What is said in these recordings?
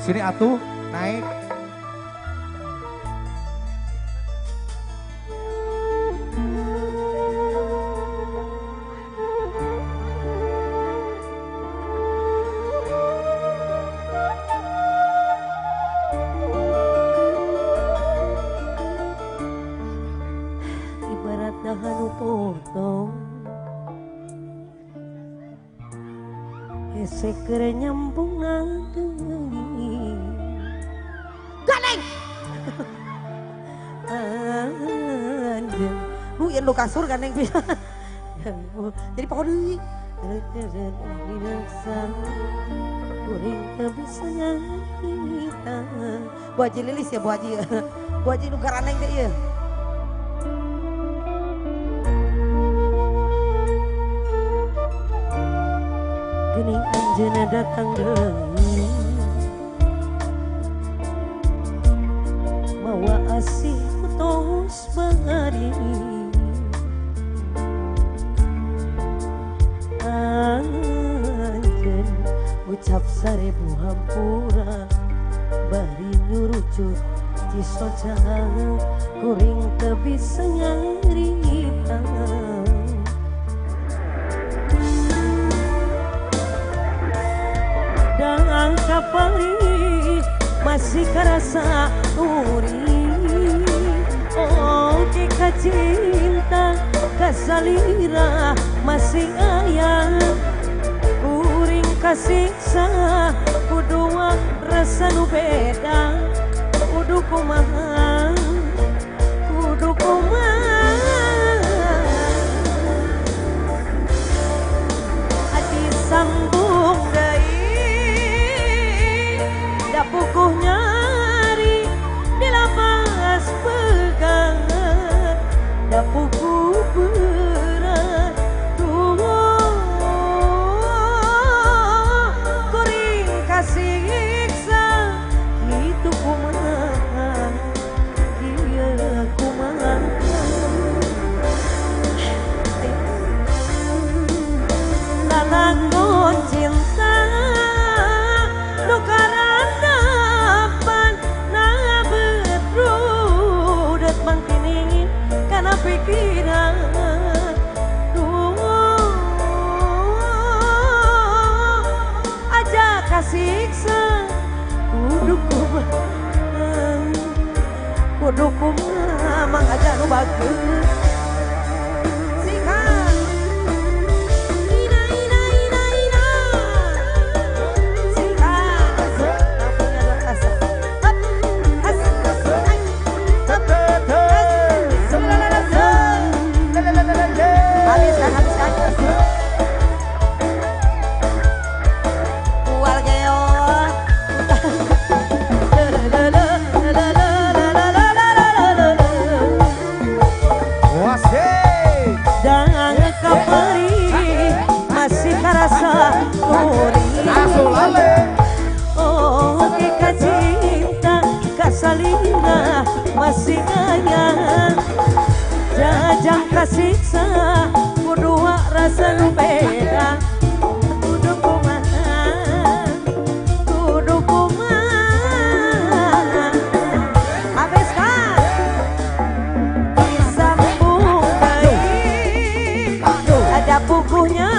Sini atuh naik. Ibarat dahan potong hese kere nyambung nanti ganeng anjen lu yang lu kasur ganeng bisa jadi pohon deui kuring teu bisa nyarita Bu Haji Lilis ya Bu Haji nu garaneng teh ieu gening anjeunna datang deui mawa asih tos bari anjeun ucap sarebu hampura bari nyurucut cisoca kuring teu bisa nyarita dan kapali masih kerasa uri oh jika cinta kasalira masih ayah kuring kasiksa kudua rasa nu beda kudu kumaha adi sambung pukuh nyari di lapas pegang da pukuh berat kuring kasiksa itu kumaha ieu kumaha lalanggon cinta nu karena pikiran aja kasiksa kudu kumaha mang aja nu bageus masih ayah jajang kasiksa kudua rasa nu beda kudu kumaha habis kan disambung deui ada pukuhnya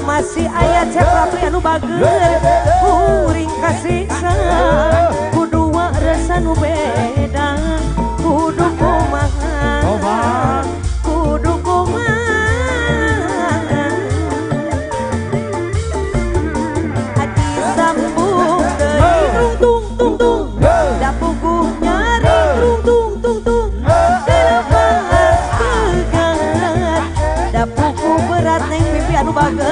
masih ayah cek rapi anu bager kuring kasiksa kudu rasa nu beda kudu kumaha kudu kumaha adi sambung deui tung tung tung da puguh nyari tung tung tung da puguh berat neng pipi anu bager